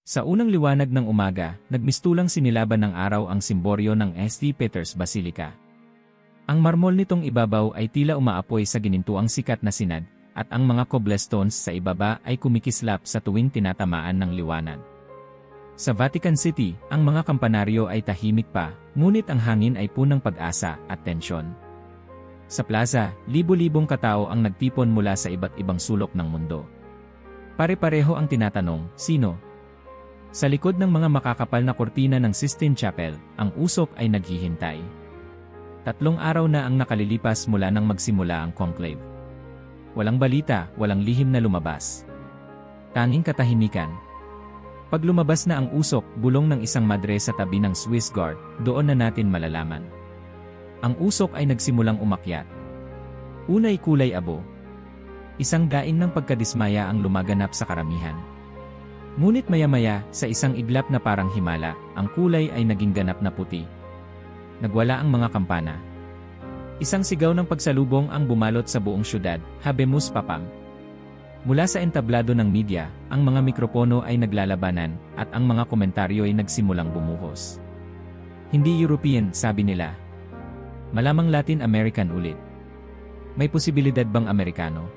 Sa unang liwanag ng umaga, nagmistulang sinilaban ng araw ang simboryo ng St. Peter's Basilica. Ang marmol nitong ibabaw ay tila umaapoy sa ginintuang sikat na sinad, at ang mga cobblestones sa ibaba ay kumikislap sa tuwing tinatamaan ng liwanag. Sa Vatican City, ang mga kampanaryo ay tahimik pa, ngunit ang hangin ay punang pag-asa at tensyon. Sa plaza, libo-libong katao ang nagtipon mula sa iba't ibang sulok ng mundo. Pare-pareho ang tinatanong, sino? Sa likod ng mga makakapal na kortina ng Sistine Chapel, ang usok ay naghihintay. 3 araw na ang nakalilipas mula nang magsimula ang conclave. Walang balita, walang lihim na lumabas. Tanging katahimikan. Pag lumabas na ang usok, bulong ng isang madre sa tabi ng Swiss Guard, doon na natin malalaman. Ang usok ay nagsimulang umakyat. Unay kulay abo. Isang daing ng pagkadismaya ang lumaganap sa karamihan. Ngunit maya-maya, sa isang iglap na parang himala, ang kulay ay naging ganap na puti. Nagwala ang mga kampana. Isang sigaw ng pagsalubong ang bumalot sa buong syudad, Habemus Papam. Mula sa entablado ng media, ang mga mikropono ay naglalabanan, at ang mga komentaryo ay nagsimulang bumuhos. Hindi European, sabi nila. Malamang Latin American ulit. May posibilidad bang Amerikano?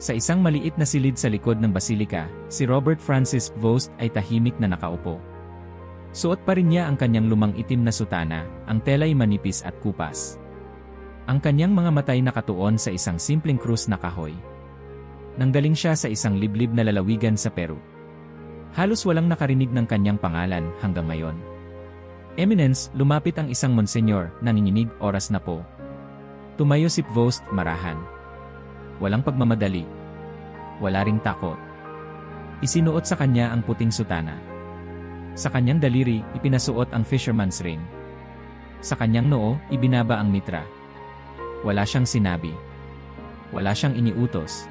Sa isang maliit na silid sa likod ng basilika, si Robert Francis Vost ay tahimik na nakaupo. Suot pa rin niya ang kanyang lumang itim na sutana, ang tela'y manipis at kupas. Ang kanyang mga matay nakatuon sa isang simpleng krus na kahoy. Nanggaling siya sa isang liblib na lalawigan sa Peru. Halos walang nakarinig ng kanyang pangalan hanggang ngayon. Eminence, lumapit ang isang monsenyor, nanginginig, oras na po. Tumayo si Vost, marahan. Walang pagmamadali. Wala ring takot. Isinuot sa kanya ang puting sutana. Sa kanyang daliri, ipinasuot ang fisherman's ring. Sa kanyang noo, ibinaba ang mitra. Wala siyang sinabi. Wala siyang iniutos.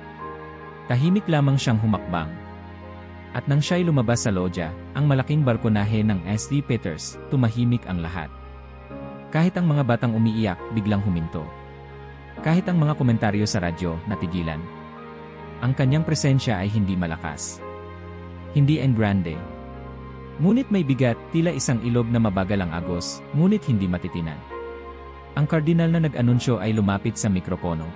Tahimik lamang siyang humakbang. At nang siya'y lumabas sa lodya, ang malaking balkonahe ng St. Peter's, tumahimik ang lahat. Kahit ang mga batang umiiyak, biglang huminto. Kahit ang mga komentaryo sa radyo, natigilan. Ang kanyang presensya ay hindi malakas. Hindi en grande. Ngunit may bigat, tila isang ilog na mabagal ang agos, ngunit hindi matitinan. Ang kardinal na nag-anunsyo ay lumapit sa mikropono.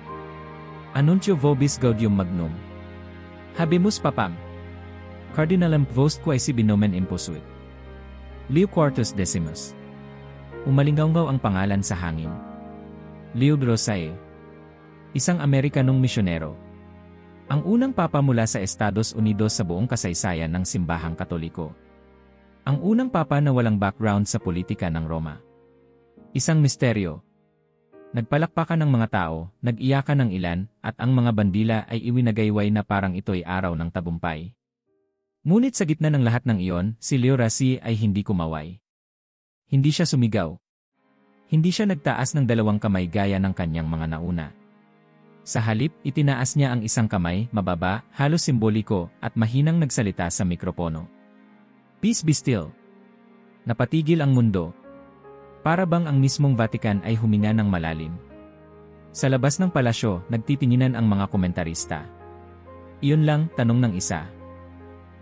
Anuntio vobis gaudium magnum. Habemus Papam. Cardinalem Vost quaesi binomen imposuit. Leo Quartus Decimus. Umalinggaw ang pangalan sa hangin. Leo Rosae. Isang Amerikanong misyonero. Ang unang papa mula sa Estados Unidos sa buong kasaysayan ng simbahang Katoliko. Ang unang papa na walang background sa politika ng Roma. Isang misteryo. Nagpalakpakan ng mga tao, nag-iyakan ng ilan, at ang mga bandila ay iwinagayway na parang ito'y araw ng tabumpay. Ngunit sa gitna ng lahat ng iyon, si Leo Rasi ay hindi kumaway. Hindi siya sumigaw. Hindi siya nagtaas ng 2 kamay gaya ng kanyang mga nauna. Sa halip, itinaas niya ang isang kamay, mababa, halos simboliko, at mahinang nagsalita sa mikropono. Peace be still. Napatigil ang mundo. Para bang ang mismong Vatican ay huminga ng malalim. Sa labas ng palasyo, nagtitinginan ang mga komentarista. Iyon lang, tanong ng isa.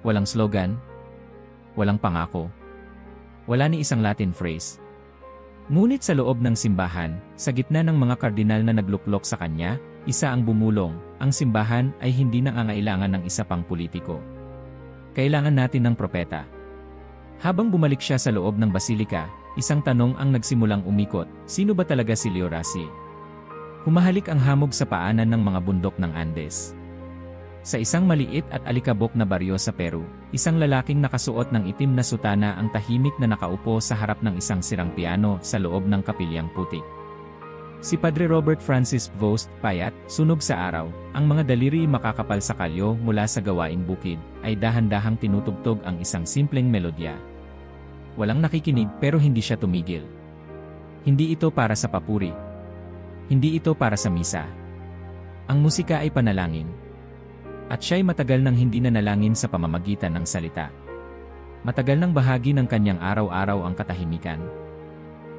Walang slogan. Walang pangako. Wala ni isang Latin phrase. Ngunit sa loob ng simbahan, sa gitna ng mga kardinal na nagluklok sa kanya, isa ang bumulong, ang simbahan ay hindi nangangailangan ng isa pang politiko. Kailangan natin ng propeta. Habang bumalik siya sa loob ng basilika, isang tanong ang nagsimulang umikot, sino ba talaga si Leo Rasi? Humahalik ang hamog sa paanan ng mga bundok ng Andes. Sa isang maliit at alikabok na baryo sa Peru, isang lalaking nakasuot ng itim na sutana ang tahimik na nakaupo sa harap ng isang sirang piano sa loob ng kapilyang putik. Si Padre Robert Francis Vost, payat, sunog sa araw, ang mga daliri makakapal sa kalyo mula sa gawaing bukid, ay dahan-dahang tinutugtog ang isang simpleng melodya. Walang nakikinig pero hindi siya tumigil. Hindi ito para sa papuri. Hindi ito para sa misa. Ang musika ay panalangin. At siya'y matagal nang hindi nanalangin sa pamamagitan ng salita. Matagal nang bahagi ng kanyang araw-araw ang katahimikan.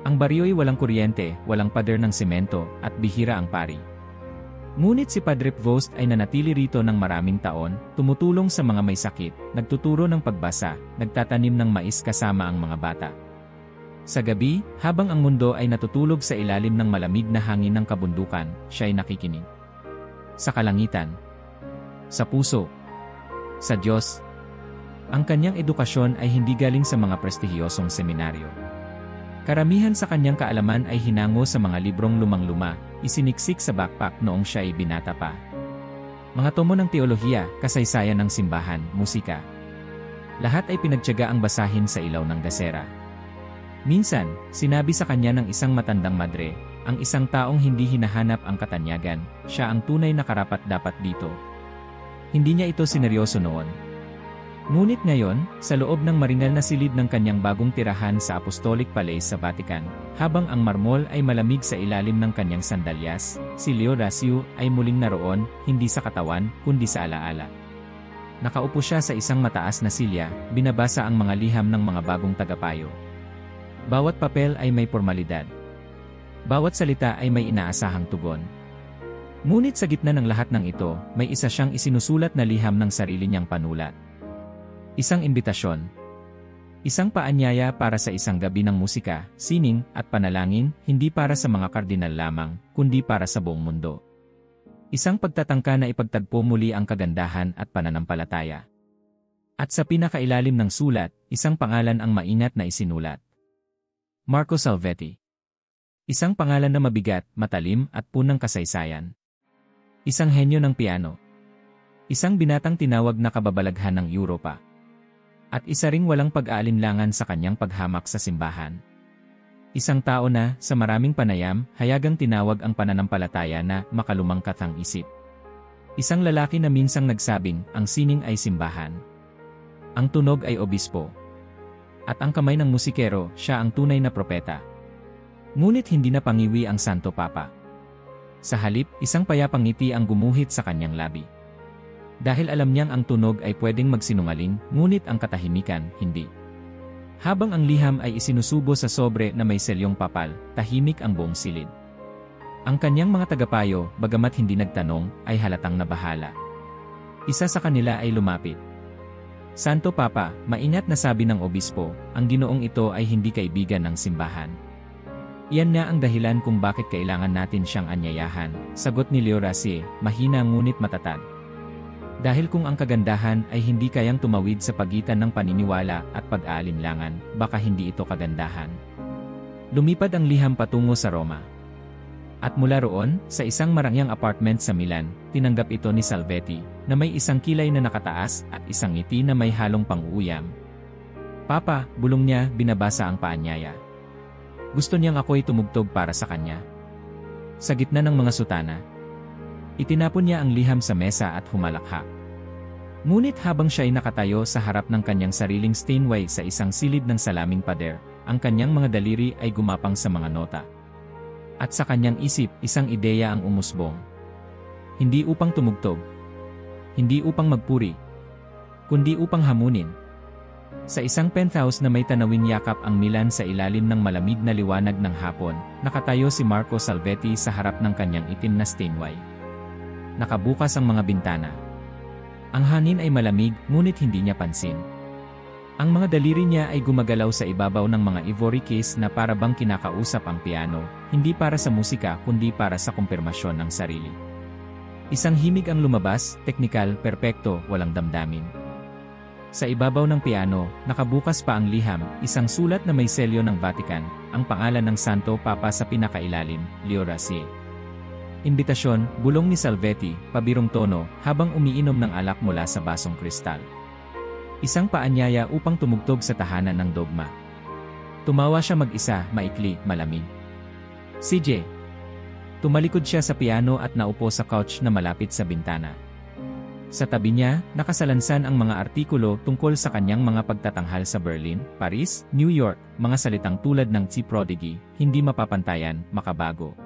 Ang baryo'y walang kuryente, walang pader ng semento, at bihira ang pari. Ngunit si Padre Prevost ay nanatili rito ng maraming taon, tumutulong sa mga may sakit, nagtuturo ng pagbasa, nagtatanim ng mais kasama ang mga bata. Sa gabi, habang ang mundo ay natutulog sa ilalim ng malamig na hangin ng kabundukan, siya ay nakikinig. Sa kalangitan, sa puso, sa Diyos. Ang kanyang edukasyon ay hindi galing sa mga prestihiyosong seminaryo. Karamihan sa kanyang kaalaman ay hinango sa mga librong lumang-luma, isiniksik sa backpack noong siya ay binata pa. Mga tomo ng teolohiya, kasaysayan ng simbahan, musika. Lahat ay pinagtiyaga ang basahin sa ilaw ng gasera. Minsan, sinabi sa kanya ng isang matandang madre, ang isang taong hindi hinahanap ang katanyagan, siya ang tunay na karapat-dapat dito. Hindi niya ito sineryoso noon. Ngunit ngayon, sa loob ng maringal na silid ng kanyang bagong tirahan sa Apostolic Palace sa Vatican, habang ang marmol ay malamig sa ilalim ng kanyang sandalyas, si Leo Raciu ay muling naroon, hindi sa katawan, kundi sa alaala. Nakaupo siya sa isang mataas na silya, binabasa ang mga liham ng mga bagong tagapayo. Bawat papel ay may formalidad. Bawat salita ay may inaasahang tugon. Ngunit sa gitna ng lahat ng ito, may isa siyang isinusulat na liham ng sarili niyang panulat. Isang imbitasyon. Isang paanyaya para sa isang gabi ng musika, sining, at panalangin, hindi para sa mga kardinal lamang, kundi para sa buong mundo. Isang pagtatangka na ipagtagpo muli ang kagandahan at pananampalataya. At sa pinakailalim ng sulat, isang pangalan ang maingat na isinulat. Marco Salvetti. Isang pangalan na mabigat, matalim, at punang kasaysayan. Isang henyo ng piano. Isang binatang tinawag na kababalaghan ng Europa. At isa ring walang pag-aalinlangan sa kanyang paghamak sa simbahan. Isang tao na, sa maraming panayam, hayagang tinawag ang pananampalataya na makalumang katang isip. Isang lalaki na minsang nagsabing, ang sining ay simbahan. Ang tunog ay obispo. At ang kamay ng musikero, siya ang tunay na propeta. Ngunit hindi na pangiwi ang Santo Papa. Sa halip, isang payapang ngiti ang gumuhit sa kanyang labi. Dahil alam niyang ang tunog ay pwedeng magsinungaling, ngunit ang katahimikan, hindi. Habang ang liham ay isinusubo sa sobre na may selyong papal, tahimik ang buong silid. Ang kanyang mga tagapayo, bagamat hindi nagtanong, ay halatang nabahala. Isa sa kanila ay lumapit. Santo Papa, maingat na sabi ng obispo, ang ginoong ito ay hindi kaibigan ng simbahan. Iyan na ang dahilan kung bakit kailangan natin siyang anyayahan, sagot ni Leo Raciu, mahina ngunit matatag. Dahil kung ang kagandahan ay hindi kayang tumawid sa pagitan ng paniniwala at pag-aalinlangan, baka hindi ito kagandahan. Lumipad ang liham patungo sa Roma. At mula roon, sa isang marangyang apartment sa Milan, tinanggap ito ni Salvetti, na may isang kilay na nakataas at isang ngiti na may halong pang-uuyam. Papa, bulong niya, binabasa ang paanyaya. Gusto niyang ako'y tumugtog para sa kanya. Sa gitna ng mga sutana, itinapon niya ang liham sa mesa at humalakhak. Ngunit habang siya ay nakatayo sa harap ng kanyang sariling Steinway sa isang silid ng salaming pader, ang kanyang mga daliri ay gumapang sa mga nota. At sa kanyang isip, isang ideya ang umusbong. Hindi upang tumugtog. Hindi upang magpuri. Kundi upang hamunin. Sa isang penthouse na may tanawin yakap ang Milan sa ilalim ng malamig na liwanag ng hapon, nakatayo si Marco Salvetti sa harap ng kanyang itim na Steinway. Nakabukas ang mga bintana. Ang hangin ay malamig, ngunit hindi niya pansin. Ang mga daliri niya ay gumagalaw sa ibabaw ng mga ivory case na para bang kinakausap ang piano, hindi para sa musika kundi para sa kumpirmasyon ng sarili. Isang himig ang lumabas, teknikal, perpekto, walang damdamin. Sa ibabaw ng piano, nakabukas pa ang liham, isang sulat na may selyo ng Vatican, ang pangalan ng Santo Papa sa pinakailalim, Leo Raciu. Imbitasyon, bulong ni Salvetti, pabirong tono, habang umiinom ng alak mula sa basong kristal. Isang paanyaya upang tumugtog sa tahanan ng dogma. Tumawa siya mag-isa, maikli, malamig. CJ. Tumalikod siya sa piano at naupo sa couch na malapit sa bintana. Sa tabi niya, nakasalansan ang mga artikulo tungkol sa kanyang mga pagtatanghal sa Berlin, Paris, New York, mga salitang tulad ng Chi Prodigy, hindi mapapantayan, makabago.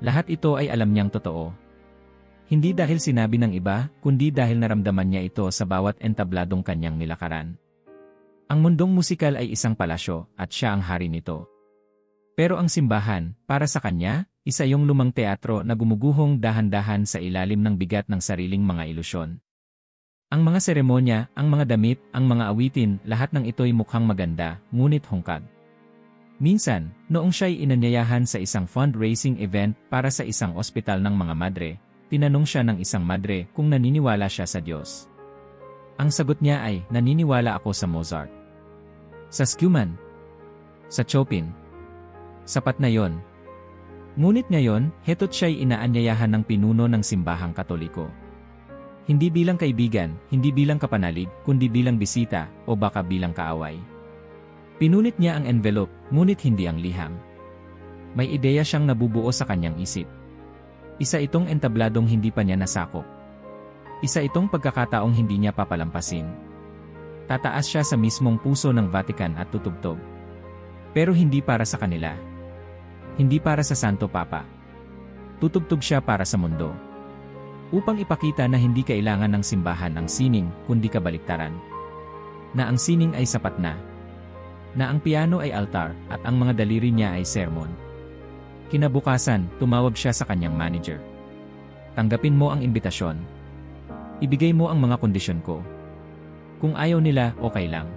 Lahat ito ay alam niyang totoo. Hindi dahil sinabi ng iba, kundi dahil naramdaman niya ito sa bawat entabladong kanyang nilakaran. Ang mundong musikal ay isang palasyo, at siya ang hari nito. Pero ang simbahan, para sa kanya, isa yung lumang teatro na gumuguhong dahan-dahan sa ilalim ng bigat ng sariling mga ilusyon. Ang mga seremonya, ang mga damit, ang mga awitin, lahat ng ito'y mukhang maganda, ngunit hungkag. Minsan, noong siya'y inanyayahan sa isang fundraising event para sa isang ospital ng mga madre, tinanong siya ng isang madre kung naniniwala siya sa Diyos. Ang sagot niya ay, naniniwala ako sa Mozart. Sa Schumann. Sa Chopin. Sapat na yon. Ngunit ngayon, heto't siya'y inaanyayahan ng pinuno ng simbahang Katoliko. Hindi bilang kaibigan, hindi bilang kapanalig, kundi bilang bisita, o baka bilang kaaway. Pinunit niya ang envelope, ngunit hindi ang liham. May ideya siyang nabubuo sa kanyang isip. Isa itong entabladong hindi pa niya nasakop. Isa itong pagkakataong hindi niya papalampasin. Tataas siya sa mismong puso ng Vatican at tutugtog. Pero hindi para sa kanila. Hindi para sa Santo Papa. Tutugtog siya para sa mundo. Upang ipakita na hindi kailangan ng simbahan ang sining, kundi kabaliktaran. Na ang sining ay sapat na. Na ang piano ay altar, at ang mga daliri niya ay sermon. Kinabukasan, tumawag siya sa kanyang manager. Tanggapin mo ang imbitasyon. Ibigay mo ang mga kondisyon ko. Kung ayaw nila, okay lang.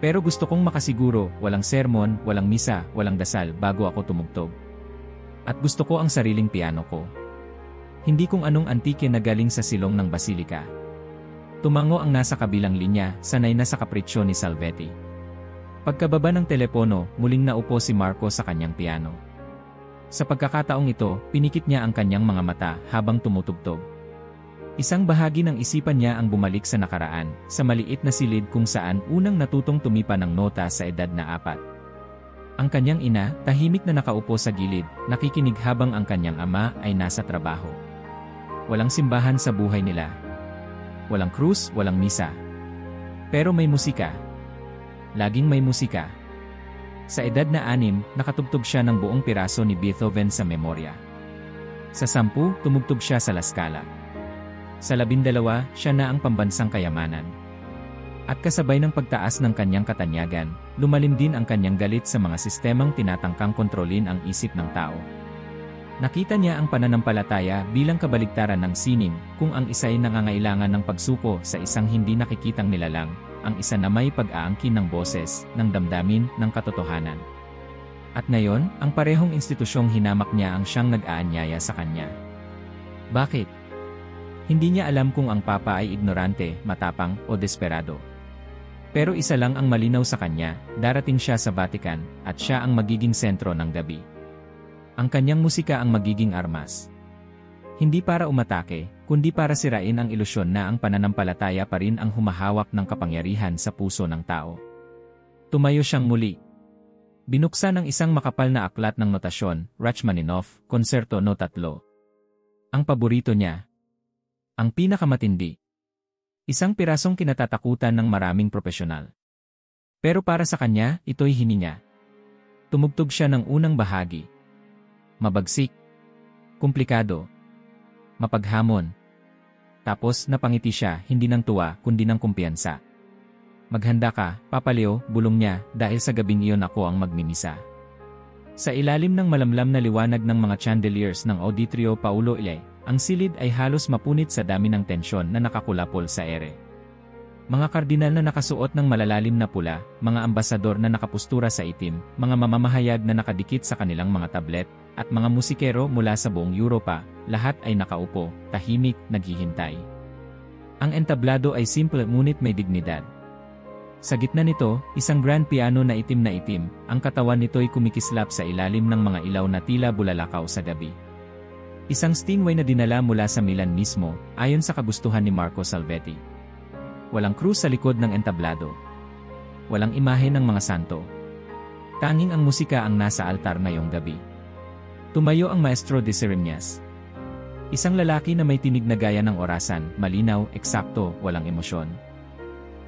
Pero gusto kong makasiguro, walang sermon, walang misa, walang dasal bago ako tumugtog. At gusto ko ang sariling piano ko. Hindi kung anong antike na galing sa silong ng basilika. Tumango ang nasa kabilang linya, sanay na sa kapritsyo ni Salvetti. Pagkababa ng telepono, muling naupo si Marco sa kanyang piano. Sa pagkakataong ito, pinikit niya ang kanyang mga mata habang tumutugtog. Isang bahagi ng isipan niya ang bumalik sa nakaraan, sa maliit na silid kung saan unang natutong tumipa ng nota sa edad na 4. Ang kanyang ina, tahimik na nakaupo sa gilid, nakikinig habang ang kanyang ama ay nasa trabaho. Walang simbahan sa buhay nila. Walang krus, walang misa. Pero may musika. Laging may musika. Sa edad na 6, nakatugtog siya ng buong piraso ni Beethoven sa memorya. Sa 10, tumugtog siya sa La Scala. Sa 12, siya na ang pambansang kayamanan. At kasabay ng pagtaas ng kanyang katanyagan, lumalim din ang kanyang galit sa mga sistemang tinatangkang kontrolin ang isip ng tao. Nakita niya ang pananampalataya bilang kabaligtaran ng sining, kung ang isa ay nangangailangan ng pagsuko sa isang hindi nakikitang nilalang, ang isa na may pag-aangkin ng boses, ng damdamin, ng katotohanan. At ngayon, ang parehong institusyong hinamak niya ang siyang nag-aanyaya sa kanya. Bakit? Hindi niya alam kung ang Papa ay ignorante, matapang, o desperado. Pero isa lang ang malinaw sa kanya, darating siya sa Vatican, at siya ang magiging sentro ng gabi. Ang kanyang musika ang magiging armas. Hindi para umatake, kundi para sirain ang ilusyon na ang pananampalataya pa rin ang humahawak ng kapangyarihan sa puso ng tao. Tumayo siyang muli. Binuksan ang isang makapal na aklat ng notasyon, Rachmaninoff, Konserto No. 3. Ang paborito niya. Ang pinakamatindi. Isang pirasong kinatatakutan ng maraming propesyonal. Pero para sa kanya, ito'y hininga. Tumugtog siya ng unang bahagi. Mabagsik. Komplikado. Mapaghamon. Tapos napangiti siya, hindi ng tuwa, kundi ng kumpiyansa. Maghanda ka, Papa Leo, bulong niya, dahil sa gabing iyon ako ang magmimisa. Sa ilalim ng malamlam na liwanag ng mga chandeliers ng Auditorio Paulo Ilay, ang silid ay halos mapunit sa dami ng tensyon na nakakulapol sa ere. Mga kardinal na nakasuot ng malalalim na pula, mga ambasador na nakapustura sa itim, mga mamamahayag na nakadikit sa kanilang mga tablet, at mga musikero mula sa buong Europa, lahat ay nakaupo, tahimik, naghihintay. Ang entablado ay simple ngunit may dignidad. Sa gitna nito, isang grand piano na itim, ang katawan nito'y kumikislap sa ilalim ng mga ilaw na tila bulalakaw sa gabi. Isang Steinway na dinala mula sa Milan mismo, ayon sa kagustuhan ni Marco Salvetti. Walang krus sa likod ng entablado. Walang imahe ng mga santo. Tanging ang musika ang nasa altar ngayong gabi. Tumayo ang Maestro de Ceremonias. Isang lalaki na may tinig na gaya ng orasan, malinaw, eksakto, walang emosyon.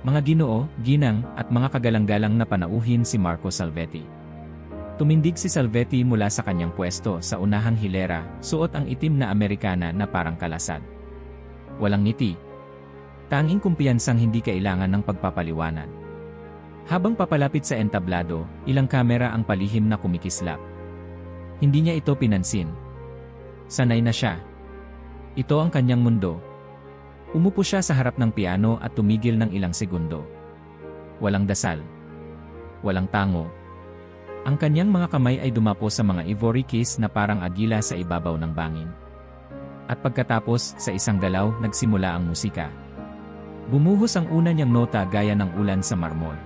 Mga ginoo, ginang, at mga kagalang-galang na panauhin si Marco Salvetti. Tumindig si Salvetti mula sa kanyang pwesto sa unahang hilera, suot ang itim na Amerikana na parang kalasag. Walang ngiti. Tanging kumpiyansang hindi kailangan ng pagpapaliwanag. Habang papalapit sa entablado, ilang kamera ang palihim na kumikislap. Hindi niya ito pinansin. Sanay na siya. Ito ang kanyang mundo. Umupo siya sa harap ng piano at tumigil ng ilang segundo. Walang dasal. Walang tango. Ang kanyang mga kamay ay dumapo sa mga ivory keys na parang agila sa ibabaw ng bangin. At pagkatapos, sa isang galaw, nagsimula ang musika. Bumuhos ang una niyang nota gaya ng ulan sa marmol.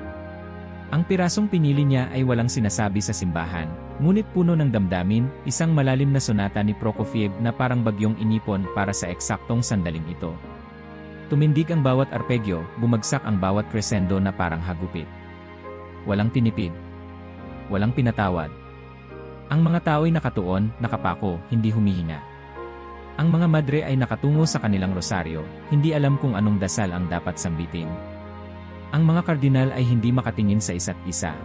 Ang pirasong pinili niya ay walang sinasabi sa simbahan, ngunit puno ng damdamin, isang malalim na sonata ni Prokofiev na parang bagyong inipon para sa eksaktong sandaling ito. Tumindig ang bawat arpegyo, bumagsak ang bawat crescendo na parang hagupit. Walang tinipid. Walang pinatawad. Ang mga tao'y nakatuon, nakapako, hindi humihinga. Ang mga madre ay nakatungo sa kanilang rosaryo, hindi alam kung anong dasal ang dapat sambitin. Ang mga kardinal ay hindi makatingin sa isa't isa.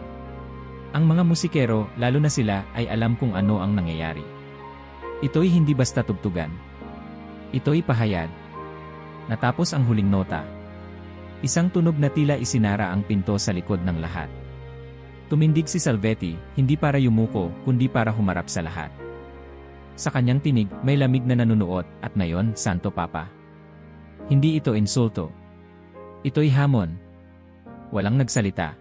Ang mga musikero, lalo na sila, ay alam kung ano ang nangyayari. Ito'y hindi basta tugtugan. Ito'y pahayag. Natapos ang huling nota. Isang tunog na tila isinara ang pinto sa likod ng lahat. Tumindig si Salvetti, hindi para yumuko, kundi para humarap sa lahat. Sa kanyang tinig, may lamig na nanunuot, at ngayon, Santo Papa. Hindi ito insulto. Ito'y hamon. Walang nagsalita.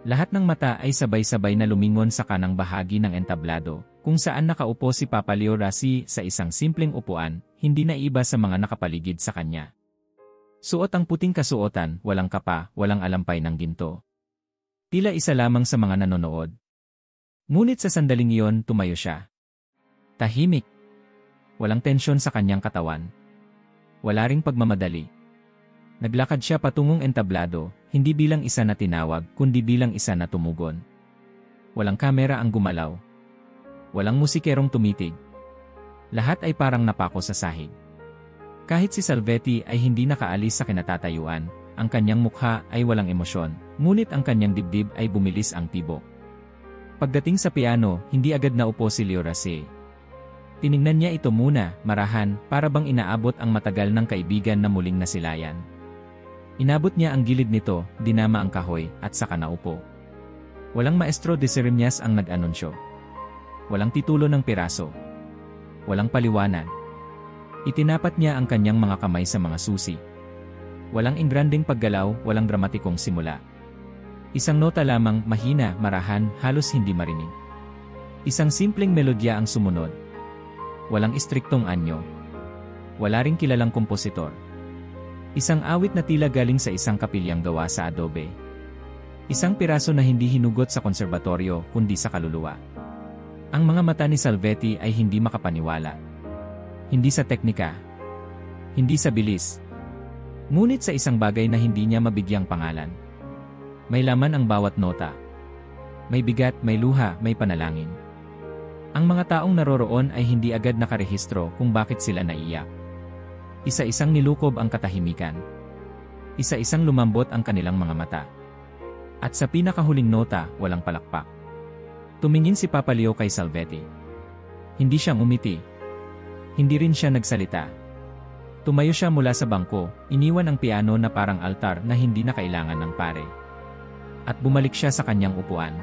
Lahat ng mata ay sabay-sabay na lumingon sa kanang bahagi ng entablado, kung saan nakaupo si Papa Leo Rassi sa isang simpleng upuan, hindi na iba sa mga nakapaligid sa kanya. Suot ang puting kasuotan, walang kapa, walang alampay ng ginto. Tila isa lamang sa mga nanonood. Ngunit sa sandaling iyon, tumayo siya. Tahimik. Walang tensyon sa kanyang katawan. Wala ring pagmamadali. Naglakad siya patungong entablado, hindi bilang isa na tinawag, kundi bilang isa na tumugon. Walang kamera ang gumalaw. Walang musikerong tumitig. Lahat ay parang napako sa sahig. Kahit si Salvetti ay hindi nakaalis sa kinatatayuan, ang kanyang mukha ay walang emosyon, ngunit ang kanyang dibdib ay bumilis ang tibok. Pagdating sa piano, hindi agad naupo si Leo Rassi. Tiningnan niya ito muna, marahan, para bang inaabot ang matagal ng kaibigan na muling nasilayan. Inabot niya ang gilid nito, dinama ang kahoy, at saka naupo. Walang maestro de ceremonias ang nag-anunsyo. Walang titulo ng piraso. Walang paliwanag. Itinapat niya ang kanyang mga kamay sa mga susi. Walang ingranding paggalaw, walang dramatikong simula. Isang nota lamang, mahina, marahan, halos hindi marinig. Isang simpleng melodya ang sumunod. Walang istriktong anyo. Wala ring kilalang kompositor. Isang awit na tila galing sa isang kapilyang gawa sa adobe. Isang piraso na hindi hinugot sa konserbatoryo, kundi sa kaluluwa. Ang mga mata ni Salvetti ay hindi makapaniwala. Hindi sa teknika. Hindi sa bilis. Ngunit sa isang bagay na hindi niya mabigyang pangalan. May laman ang bawat nota. May bigat, may luha, may panalangin. Ang mga taong naroroon ay hindi agad nakarehistro kung bakit sila naiyak. Isa-isang nilukob ang katahimikan. Isa-isang lumambot ang kanilang mga mata. At sa pinakahuling nota, walang palakpak. Tumingin si Papa Leo kay Salvetti. Hindi siyang umiti. Hindi rin siya nagsalita. Tumayo siya mula sa bangko, iniwan ang piano na parang altar na hindi na kailangan ng pare. At bumalik siya sa kanyang upuan.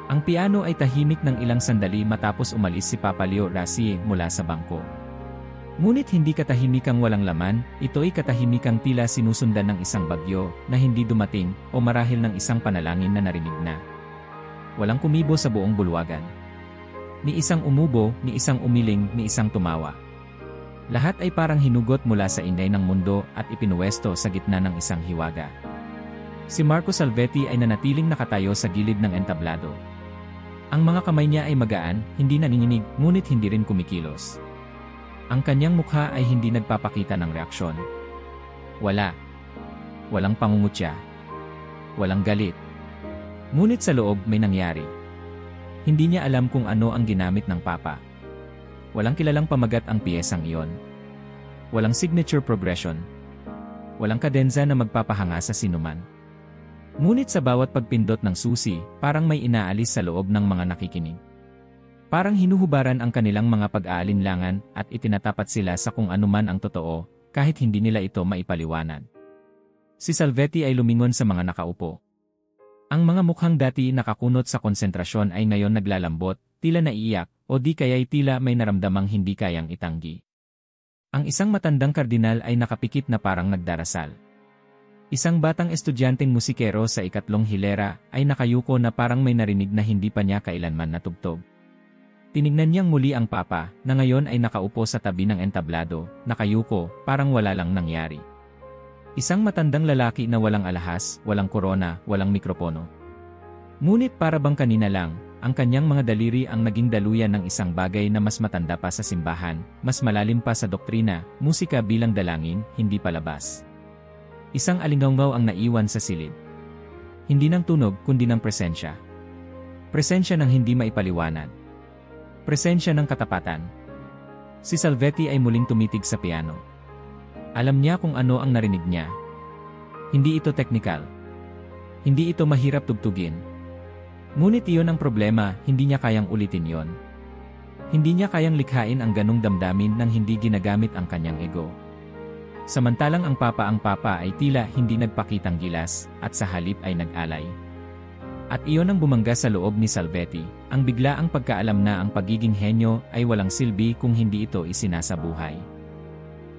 Ang piano ay tahimik ng ilang sandali matapos umalis si Papa Leo Rassi mula sa bangko. Ngunit hindi katahimikang walang laman, ito'y katahimikang tila sinusundan ng isang bagyo na hindi dumating o marahil ng isang panalangin na narinig na. Walang kumibo sa buong bulwagan. Ni isang umubo, ni isang umiling, ni isang tumawa. Lahat ay parang hinugot mula sa inday ng mundo at ipinuwesto sa gitna ng isang hiwaga. Si Marco Salvetti ay nanatiling nakatayo sa gilid ng entablado. Ang mga kamay niya ay magaan, hindi nanginginig, ngunit hindi rin kumikilos. Ang kanyang mukha ay hindi nagpapakita ng reaksyon. Wala. Walang pangungutya. Walang galit. Ngunit sa loob may nangyari. Hindi niya alam kung ano ang ginamit ng Papa. Walang kilalang pamagat ang piyesang iyon. Walang signature progression. Walang kadenza na magpapahanga sa sinuman. Ngunit sa bawat pagpindot ng susi, parang may inaalis sa loob ng mga nakikinig. Parang hinuhubaran ang kanilang mga pag-aalinlangan at itinatapat sila sa kung anuman ang totoo, kahit hindi nila ito maipaliwanag. Si Salvetti ay lumingon sa mga nakaupo. Ang mga mukhang dati nakakunot sa konsentrasyon ay ngayon naglalambot, tila naiiyak, o di kaya'y tila may naramdamang hindi kayang itanggi. Ang isang matandang kardinal ay nakapikit na parang nagdarasal. Isang batang estudyanteng musikero sa ikatlong hilera ay nakayuko na parang may narinig na hindi pa niya kailanman natugtog. Tinignan niyang muli ang papa, na ngayon ay nakaupo sa tabi ng entablado, nakayuko, parang wala lang nangyari. Isang matandang lalaki na walang alahas, walang korona, walang mikropono. Ngunit para bang kanina lang, ang kanyang mga daliri ang naging daluyan ng isang bagay na mas matanda pa sa simbahan, mas malalim pa sa doktrina, musika bilang dalangin, hindi palabas. Isang alingaungaw ang naiwan sa silid. Hindi ng tunog kundi ng presensya. Presensya ng hindi maipaliwanag. Presensya ng katapatan. Si Salvetti ay muling tumitig sa piano. Alam niya kung ano ang narinig niya. Hindi ito teknikal. Hindi ito mahirap tugtugin. Ngunit iyon ang problema, hindi niya kayang ulitin yon. Hindi niya kayang likhain ang ganong damdamin nang hindi ginagamit ang kanyang ego. Samantalang ang papa ay tila hindi nagpakitang gilas, at sa halip ay nag-alay. At iyon ang bumangga sa loob ni Salvetti, ang biglaang pagkaalam na ang pagiging henyo ay walang silbi kung hindi ito isinasabuhay.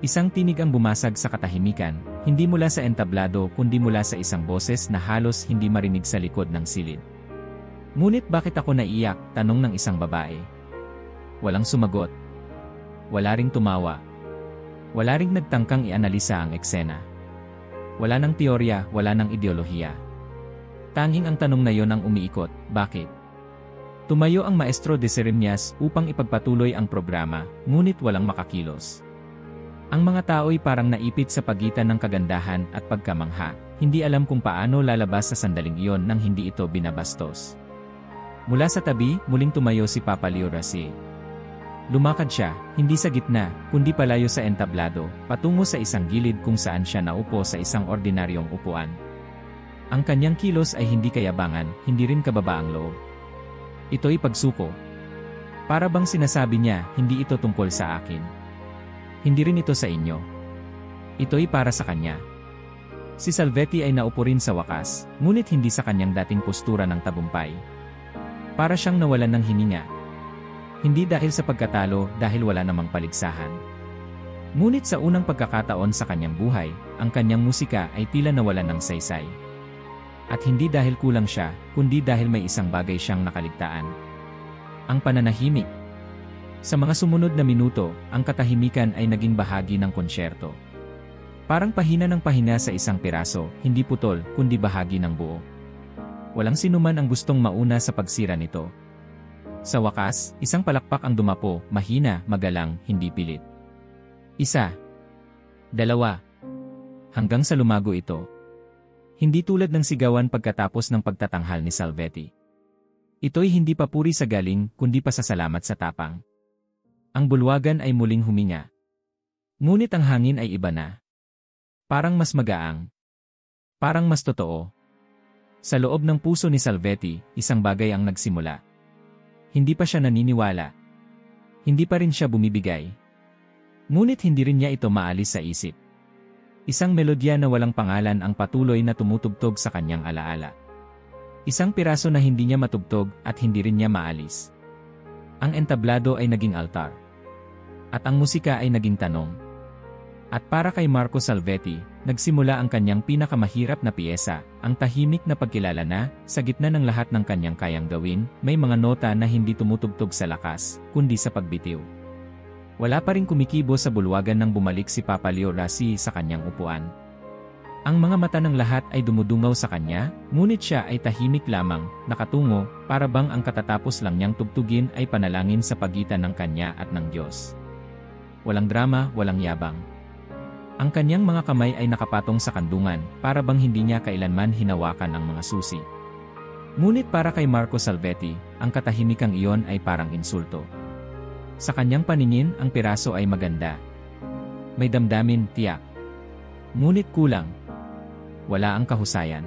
Isang tinig ang bumasag sa katahimikan, hindi mula sa entablado kundi mula sa isang boses na halos hindi marinig sa likod ng silid. Ngunit bakit ako naiyak? Tanong ng isang babae. Walang sumagot. Wala ring tumawa. Wala ring nagtangkang ianalisa ang eksena. Wala nang teorya, wala nang ideolohiya. Tanging ang tanong na yon ang umiikot, bakit? Tumayo ang maestro de ceremonias upang ipagpatuloy ang programa, ngunit walang makakilos. Ang mga tao'y parang naipit sa pagitan ng kagandahan at pagkamangha, hindi alam kung paano lalabas sa sandaling iyon nang hindi ito binabastos. Mula sa tabi, muling tumayo si Papa Leo Rossi. Lumakad siya, hindi sa gitna, kundi palayo sa entablado, patungo sa isang gilid kung saan siya naupo sa isang ordinaryong upuan. Ang kanyang kilos ay hindi kayabangan, hindi rin kababaang loob. Ito'y pagsuko. Para bang sinasabi niya, hindi ito tungkol sa akin. Hindi rin ito sa inyo. Ito'y para sa kanya. Si Salvetti ay naupo rin sa wakas, ngunit hindi sa kanyang dating postura ng tabumpay. Para siyang nawalan ng hininga. Hindi dahil sa pagkatalo, dahil wala namang paligsahan. Ngunit sa unang pagkakataon sa kanyang buhay, ang kanyang musika ay tila nawalan ng saysay. At hindi dahil kulang siya, kundi dahil may isang bagay siyang nakaligtaan. Ang pananahimik. Sa mga sumunod na minuto, ang katahimikan ay naging bahagi ng konsyerto. Parang pahina ng pahina sa isang piraso, hindi putol, kundi bahagi ng buo. Walang sinuman ang gustong mauna sa pagsira nito. Sa wakas, isang palakpak ang dumapo, mahina, magalang, hindi pilit. Isa. Dalawa. Hanggang sa lumago ito. Hindi tulad ng sigawan pagkatapos ng pagtatanghal ni Salvetti. Ito'y hindi papuri sa galing, kundi pasasalamat sa tapang. Ang bulwagan ay muling huminga. Ngunit ang hangin ay iba na. Parang mas magaang. Parang mas totoo. Sa loob ng puso ni Salvetti, isang bagay ang nagsimula. Hindi pa siya naniniwala. Hindi pa rin siya bumibigay. Ngunit hindi rin niya ito maalis sa isip. Isang melodya na walang pangalan ang patuloy na tumutugtog sa kanyang alaala. Isang piraso na hindi niya matugtog at hindi rin niya maalis. Ang entablado ay naging altar. At ang musika ay naging tanong. At para kay Marco Salvetti, nagsimula ang kanyang pinakamahirap na piyesa, ang tahimik na pagkilala na, sa gitna ng lahat ng kanyang kayang gawin, may mga nota na hindi tumutugtog sa lakas, kundi sa pagbitiw. Wala pa ring kumikibo sa bulwagan nang bumalik si Papa Leo Rossi sa kanyang upuan. Ang mga mata ng lahat ay dumudungaw sa kanya, ngunit siya ay tahimik lamang, nakatungo, para bang ang katatapos lang niyang tugtugin ay panalangin sa pagitan ng kanya at ng Diyos. Walang drama, walang yabang. Ang kanyang mga kamay ay nakapatong sa kandungan, para bang hindi niya kailanman hinawakan ang mga susi. Ngunit para kay Marco Salvetti, ang katahimikang iyon ay parang insulto. Sa kanyang paningin, ang piraso ay maganda. May damdamin, tiyak. Ngunit kulang. Wala ang kahusayan.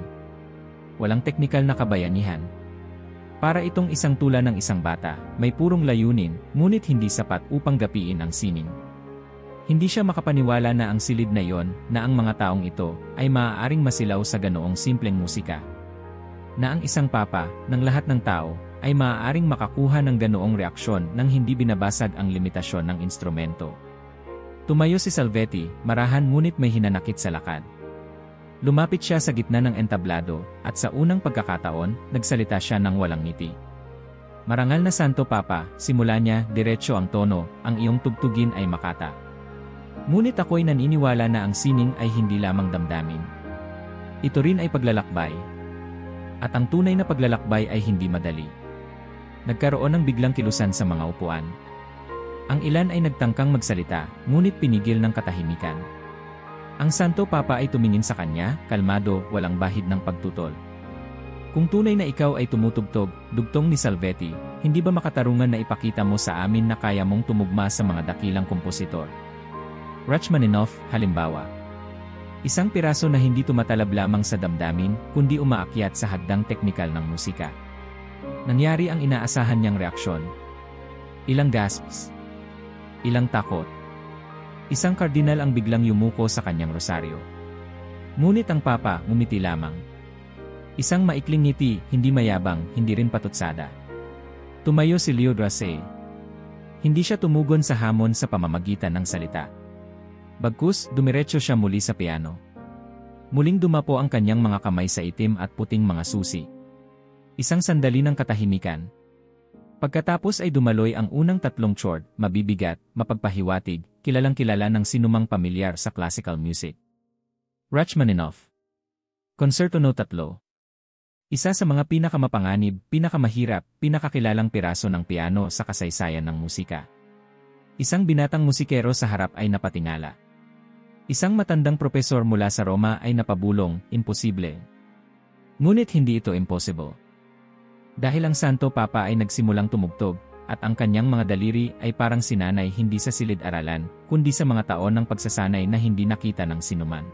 Walang teknikal na kabayanihan. Para itong isang tula ng isang bata, may purong layunin, ngunit hindi sapat upang gapiin ang sining. Hindi siya makapaniwala na ang silid na iyon, na ang mga taong ito, ay maaaring masilaw sa ganoong simpleng musika. Na ang isang papa, ng lahat ng tao, ay maaaring makakuha ng ganoong reaksyon nang hindi binabasag ang limitasyon ng instrumento. Tumayo si Salvetti, marahan ngunit may hinanakit sa lakad. Lumapit siya sa gitna ng entablado, at sa unang pagkakataon, nagsalita siya ng walang ngiti. Marangal na Santo Papa, simula niya, diretso ang tono, ang iyong tugtugin ay makata. Ngunit ako'y naniniwala na ang sining ay hindi lamang damdamin. Ito rin ay paglalakbay. At ang tunay na paglalakbay ay hindi madali. Nagkaroon ng biglang kilusan sa mga upuan. Ang ilan ay nagtangkang magsalita, ngunit pinigil ng katahimikan. Ang Santo Papa ay tumingin sa kanya, kalmado, walang bahid ng pagtutol. Kung tunay na ikaw ay tumutugtog, dugtong ni Salvetti, hindi ba makatarungan na ipakita mo sa amin na kaya mong tumugma sa mga dakilang kompositor? Rachmaninoff, halimbawa. Isang piraso na hindi tumatalab lamang sa damdamin, kundi umaakyat sa hagdang teknikal ng musika. Nangyari ang inaasahan niyang reaksyon. Ilang gasps. Ilang takot. Isang kardinal ang biglang yumuko sa kanyang rosaryo. Ngunit ang Papa, ngumiti lamang. Isang maikling ngiti, hindi mayabang, hindi rin patutsada. Tumayo si Leo Drasse. Hindi siya tumugon sa hamon sa pamamagitan ng salita. Bagkus, dumiretso siya muli sa piano. Muling dumapo ang kanyang mga kamay sa itim at puting mga susi. Isang sandali ng katahimikan. Pagkatapos ay dumaloy ang unang tatlong chord, mabibigat, mapagpahiwatig, kilalang-kilala ng sinumang pamilyar sa classical music. Rachmaninoff. Concerto No. 3. Isa sa mga pinakamapanganib, pinakamahirap, pinakakilalang piraso ng piano sa kasaysayan ng musika. Isang binatang musikero sa harap ay napatingala. Isang matandang propesor mula sa Roma ay napabulong, imposible. Ngunit hindi ito impossible. Dahil ang Santo Papa ay nagsimulang tumugtog, at ang kanyang mga daliri ay parang sinanay hindi sa silid-aralan, kundi sa mga taon ng pagsasanay na hindi nakita ng sinuman.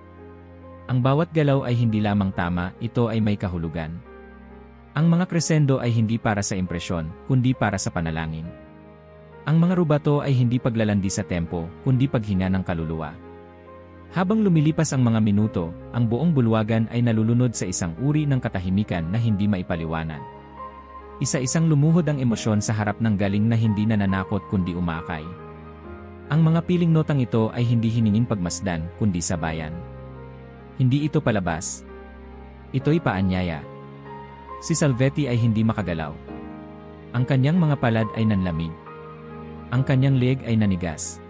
Ang bawat galaw ay hindi lamang tama, ito ay may kahulugan. Ang mga crescendo ay hindi para sa impresyon, kundi para sa panalangin. Ang mga rubato ay hindi paglalandi sa tempo, kundi paghinga ng kaluluwa. Habang lumilipas ang mga minuto, ang buong bulwagan ay nalulunod sa isang uri ng katahimikan na hindi maipaliwanag. Isa-isang lumuhod ang emosyon sa harap ng galing na hindi nananakot kundi umaakay. Ang mga piling notang ito ay hindi hiningin pagmasdan, kundi sabayan. Hindi ito palabas. Ito'y paanyaya. Si Salvetti ay hindi makagalaw. Ang kanyang mga palad ay nanlamig. Ang kanyang leeg ay nanigas.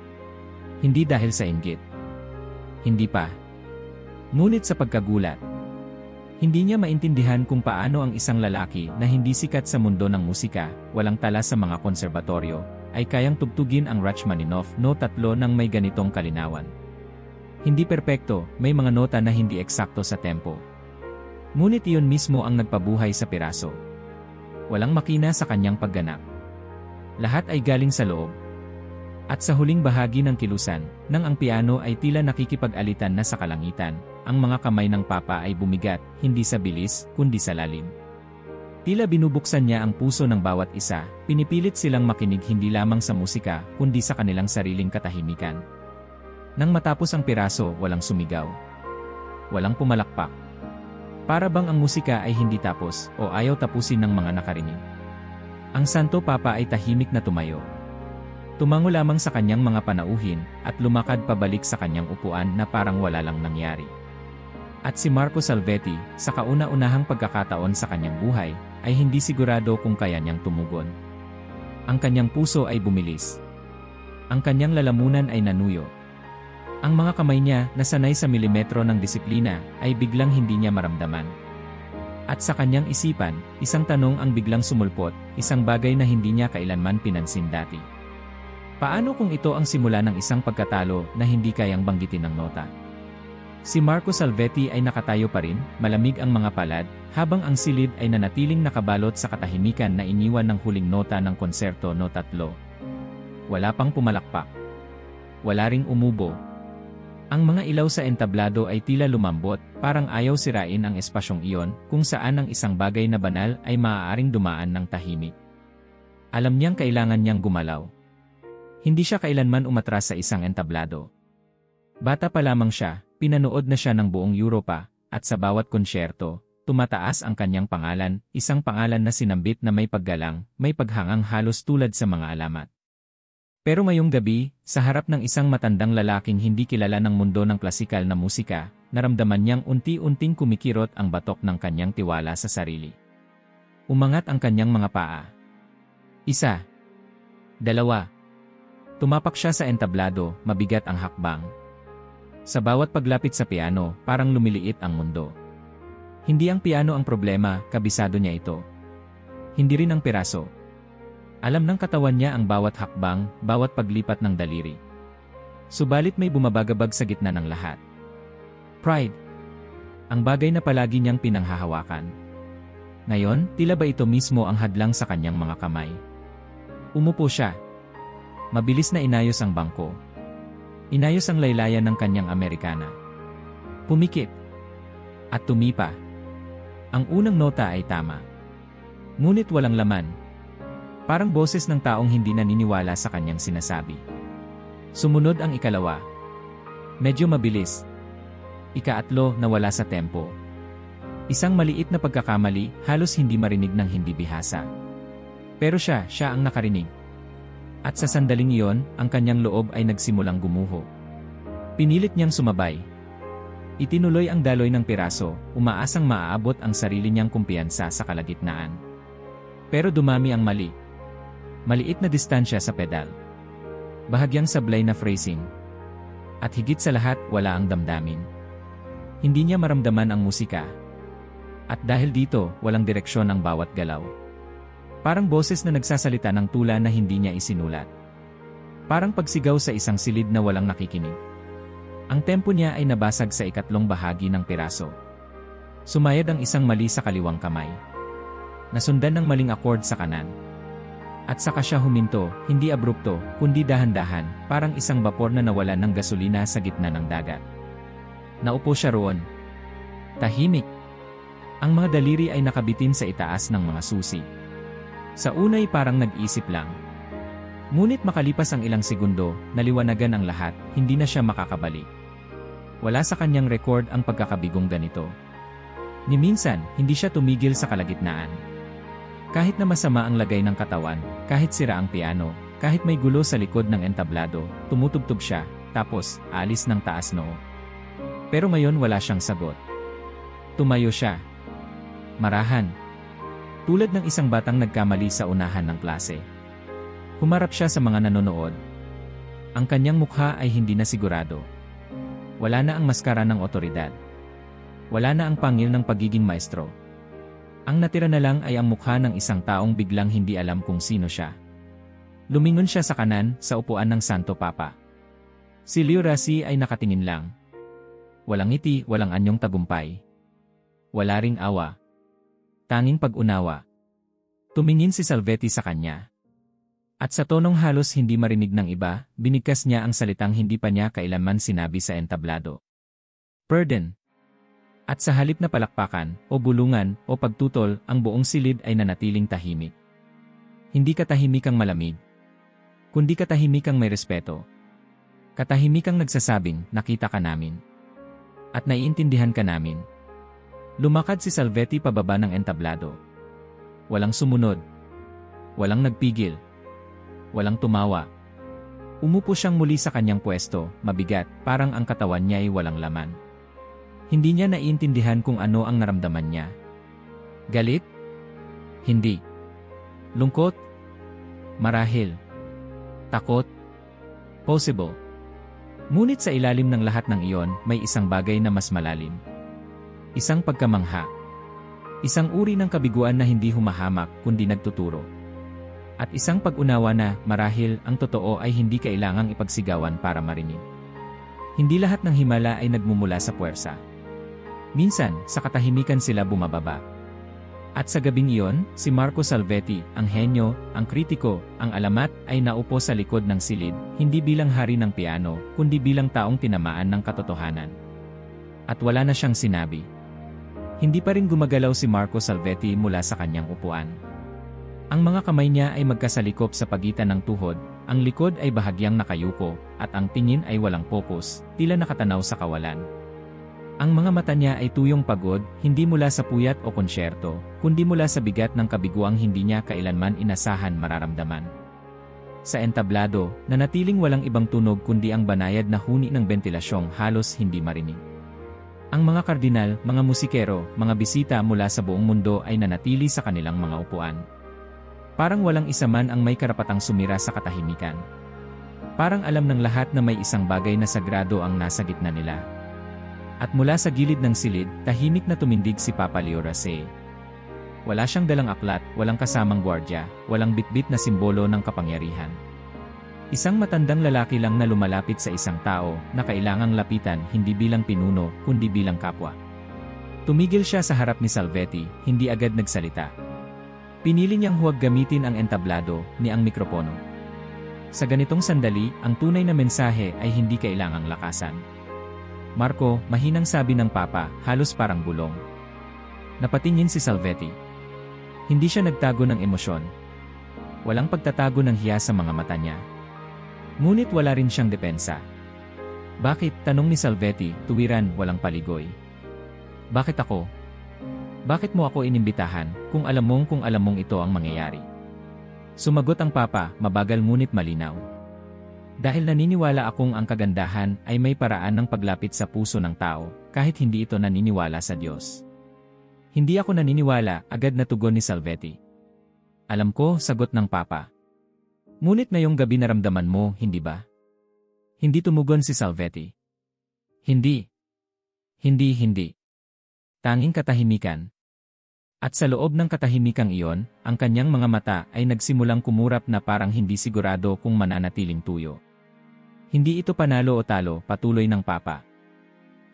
Hindi dahil sa inggit. Hindi pa. Ngunit sa pagkagulat. Hindi niya maintindihan kung paano ang isang lalaki na hindi sikat sa mundo ng musika, walang tala sa mga konserbatoryo, ay kayang tugtugin ang Rachmaninoff No. 3 ng may ganitong kalinawan. Hindi perpekto, may mga nota na hindi eksakto sa tempo. Ngunit iyon mismo ang nagpabuhay sa piraso. Walang makina sa kanyang pagganap. Lahat ay galing sa loob. At sa huling bahagi ng kilusan, nang ang piano ay tila nakikipag-alitan na sa kalangitan, ang mga kamay ng Papa ay bumigat, hindi sa bilis, kundi sa lalim. Tila binubuksan niya ang puso ng bawat isa, pinipilit silang makinig hindi lamang sa musika, kundi sa kanilang sariling katahimikan. Nang matapos ang piraso, walang sumigaw. Walang pumalakpak. Para bang ang musika ay hindi tapos, o ayaw tapusin ng mga nakarinig. Ang Santo Papa ay tahimik na tumayo. Tumango lamang sa kanyang mga panauhin, at lumakad pabalik sa kanyang upuan na parang wala lang nangyari. At si Marco Salvetti, sa kauna-unahang pagkakataon sa kanyang buhay, ay hindi sigurado kung kaya niyang tumugon. Ang kanyang puso ay bumilis. Ang kanyang lalamunan ay nanuyo. Ang mga kamay niya, na sanay sa milimetro ng disiplina, ay biglang hindi niya maramdaman. At sa kanyang isipan, isang tanong ang biglang sumulpot, isang bagay na hindi niya kailanman pinansin dati. Paano kung ito ang simula ng isang pagkatalo na hindi kayang banggitin ng nota? Si Marco Salvetti ay nakatayo pa rin, malamig ang mga palad, habang ang silid ay nanatiling nakabalot sa katahimikan na iniwan ng huling nota ng Concerto No. 3. Wala pang pumalakpak. Wala ring umubo. Ang mga ilaw sa entablado ay tila lumambot, parang ayaw sirain ang espasyong iyon, kung saan ang isang bagay na banal ay maaaring dumaan ng tahimik. Alam niyang kailangan niyang gumalaw. Hindi siya kailanman umatras sa isang entablado. Bata pa lamang siya, pinanood na siya ng buong Europa, at sa bawat konsyerto, tumataas ang kanyang pangalan, isang pangalan na sinambit na may paggalang, may paghangang halos tulad sa mga alamat. Pero ngayong gabi, sa harap ng isang matandang lalaking hindi kilala ng mundo ng klasikal na musika, naramdaman niyang unti-unting kumikirot ang batok ng kanyang tiwala sa sarili. Umangat ang kanyang mga paa. 1, 2. Tumapak siya sa entablado, mabigat ang hakbang. Sa bawat paglapit sa piano, parang lumiliit ang mundo. Hindi ang piano ang problema, kabisado niya ito. Hindi rin ang piraso. Alam ng katawan niya ang bawat hakbang, bawat paglipat ng daliri. Subalit may bumabagabag sa gitna ng lahat. Pride. Ang bagay na palagi niyang pinanghahawakan. Ngayon, tila ba ito mismo ang hadlang sa kanyang mga kamay. Umupo siya. Mabilis na inayos ang bangko. Inayos ang laylayan ng kanyang Amerikana. Pumikit. At tumipa. Ang unang nota ay tama. Ngunit walang laman. Parang boses ng taong hindi naniniwala sa kanyang sinasabi. Sumunod ang ikalawa. Medyo mabilis. Ika-3, nawala sa tempo. Isang maliit na pagkakamali, halos hindi marinig ng hindi bihasa. Pero siya ang nakarinig. At sa sandaling iyon, ang kanyang loob ay nagsimulang gumuho. Pinilit niyang sumabay. Itinuloy ang daloy ng piraso, umaasang maaabot ang sarili niyang kumpiyansa sa kalagitnaan. Pero dumami ang mali. Maliit na distansya sa pedal. Bahagyang sablay na phrasing. At higit sa lahat, wala ang damdamin. Hindi niya maramdaman ang musika. At dahil dito, walang direksyon ang bawat galaw. Parang boses na nagsasalita ng tula na hindi niya isinulat. Parang pagsigaw sa isang silid na walang nakikinig. Ang tempo niya ay nabasag sa ikatlong bahagi ng piraso. Sumayad ang isang mali sa kaliwang kamay. Nasundan ng maling akord sa kanan. At saka siya huminto, hindi abrupto, kundi dahan-dahan, parang isang bapor na nawalan ng gasolina sa gitna ng dagat. Naupo siya roon. Tahimik. Ang mga daliri ay nakabitin sa itaas ng mga susi. Sa unay parang nag-isip lang. Ngunit makalipas ang ilang segundo, naliwanagan ang lahat, hindi na siya makakabalik. Wala sa kanyang record ang pagkakabigong ganito. Ni minsan, hindi siya tumigil sa kalagitnaan. Kahit na masama ang lagay ng katawan, kahit sira ang piano, kahit may gulo sa likod ng entablado, tumutugtog siya, tapos, alis ng taas noo. Pero ngayon wala siyang sagot. Tumayo siya. Marahan. Tulad ng isang batang nagkamali sa unahan ng klase. Humarap siya sa mga nanonood. Ang kanyang mukha ay hindi na sigurado. Wala na ang maskara ng otoridad. Wala na ang pangil ng pagiging maestro. Ang natira na lang ay ang mukha ng isang taong biglang hindi alam kung sino siya. Lumingon siya sa kanan, sa upuan ng Santo Papa. Si Leo Rossi ay nakatingin lang. Walang ngiti, walang anyong tagumpay. Wala ring awa. Tanging pag-unawa. Tumingin si Salvetti sa kanya. At sa tonong halos hindi marinig ng iba, binigkas niya ang salitang hindi pa niya kailanman sinabi sa entablado. Pardon. At sa halip na palakpakan, o bulungan, o pagtutol, ang buong silid ay nanatiling tahimik. Hindi katahimikang malamig. Kundi katahimikang may respeto. Katahimikang nagsasabing, nakita ka namin. At naiintindihan ka namin. Lumakad si Salvetti pababa ng entablado. Walang sumunod. Walang nagpigil. Walang tumawa. Umupo siyang muli sa kanyang pwesto, mabigat, parang ang katawan niya ay walang laman. Hindi niya naiintindihan kung ano ang naramdaman niya. Galit? Hindi. Lungkot? Marahil. Takot? Possible. Ngunit sa ilalim ng lahat ng iyon, may isang bagay na mas malalim. Isang pagkamangha. Isang uri ng kabiguan na hindi humahamak, kundi nagtuturo. At isang pag-unawa na, marahil, ang totoo ay hindi kailangang ipagsigawan para marinig. Hindi lahat ng himala ay nagmumula sa puwersa. Minsan, sa katahimikan sila bumababa. At sa gabing iyon, si Marco Salvetti, ang henyo, ang kritiko, ang alamat, ay naupo sa likod ng silid, hindi bilang hari ng piano, kundi bilang taong tinamaan ng katotohanan. At wala na siyang sinabi. Hindi pa rin gumagalaw si Marco Salvetti mula sa kanyang upuan. Ang mga kamay niya ay magkasalikop sa pagitan ng tuhod, ang likod ay bahagyang nakayuko, at ang tingin ay walang pokus, tila nakatanaw sa kawalan. Ang mga mata niya ay tuyong pagod, hindi mula sa puyat o konsyerto, kundi mula sa bigat ng kabiguang hindi niya kailanman inasahan mararamdaman. Sa entablado, nanatiling walang ibang tunog kundi ang banayad na huni ng bentilasyong halos hindi marinig. Ang mga kardinal, mga musikero, mga bisita mula sa buong mundo ay nanatili sa kanilang mga upuan. Parang walang isa man ang may karapatang sumira sa katahimikan. Parang alam ng lahat na may isang bagay na sagrado ang nasa gitna nila. At mula sa gilid ng silid, tahimik na tumindig si Papa Leo Rase. Wala siyang dalang aklat, walang kasamang gwardya, walang bitbit na simbolo ng kapangyarihan. Isang matandang lalaki lang na lumalapit sa isang tao na kailangang lapitan hindi bilang pinuno kundi bilang kapwa. Tumigil siya sa harap ni Salvetti, hindi agad nagsalita. Pinili niyang huwag gamitin ang entablado ni ang mikropono. Sa ganitong sandali, ang tunay na mensahe ay hindi kailangang lakasan. Marco, mahinang sabi ng Papa, halos parang bulong. Napatingin si Salvetti. Hindi siya nagtago ng emosyon. Walang pagtatago ng hiya sa mga mata niya. Ngunit wala rin siyang depensa. Bakit? Tanong ni Salvetti, tuwiran, walang paligoy. Bakit ako? Bakit mo ako inimbitahan kung alam mong ito ang mangyayari? Sumagot ang Papa, mabagal ngunit malinaw. Dahil naniniwala akong ang kagandahan ay may paraan ng paglapit sa puso ng tao, kahit hindi ito naniniwala sa Diyos. Hindi ako naniniwala, agad na tugon ni Salvetti. Alam ko, sagot ng Papa. Ngunit ngayong gabi naramdaman mo, hindi ba? Hindi tumugon si Salvetti. Hindi. Hindi. Tanging katahimikan. At sa loob ng katahimikang iyon, ang kanyang mga mata ay nagsimulang kumurap na parang hindi sigurado kung mananatiling tuyo. Hindi ito panalo o talo, patuloy ng Papa.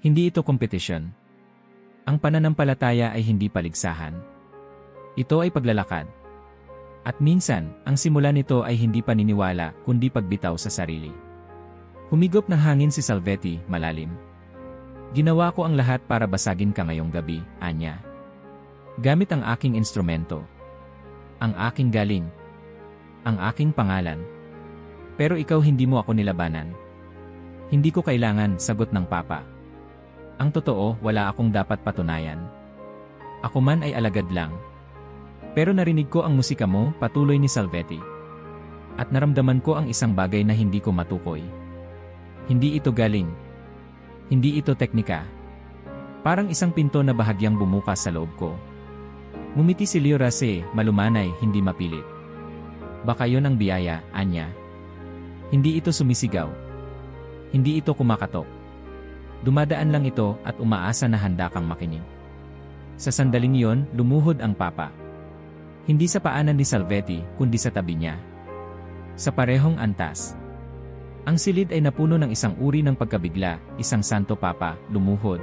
Hindi ito kompetisyon. Ang pananampalataya ay hindi paligsahan. Ito ay paglalakad. At minsan, ang simula nito ay hindi paniniwala, kundi pagbitaw sa sarili. Humigop ng hangin si Salvetti, malalim. Ginawa ko ang lahat para basagin ka ngayong gabi, anya. Gamit ang aking instrumento. Ang aking galing. Ang aking pangalan. Pero ikaw hindi mo ako nilabanan. Hindi ko kailangan, sagot ng Papa. Ang totoo, wala akong dapat patunayan. Ako man ay alagad lang. Pero narinig ko ang musika mo, patuloy ni Salvetti. At naramdaman ko ang isang bagay na hindi ko matukoy. Hindi ito galing. Hindi ito teknika. Parang isang pinto na bahagyang bumukas sa loob ko. Ngumiti si Leo Rase, malumanay, hindi mapilit. Baka yon ang biyaya, anya. Hindi ito sumisigaw. Hindi ito kumakatok. Dumadaan lang ito at umaasa na handa kang makinig. Sa sandaling iyon, lumuhod ang Papa. Hindi sa paanan ni Salvetti, kundi sa tabi niya. Sa parehong antas. Ang silid ay napuno ng isang uri ng pagkabigla, isang santo Papa, lumuhod.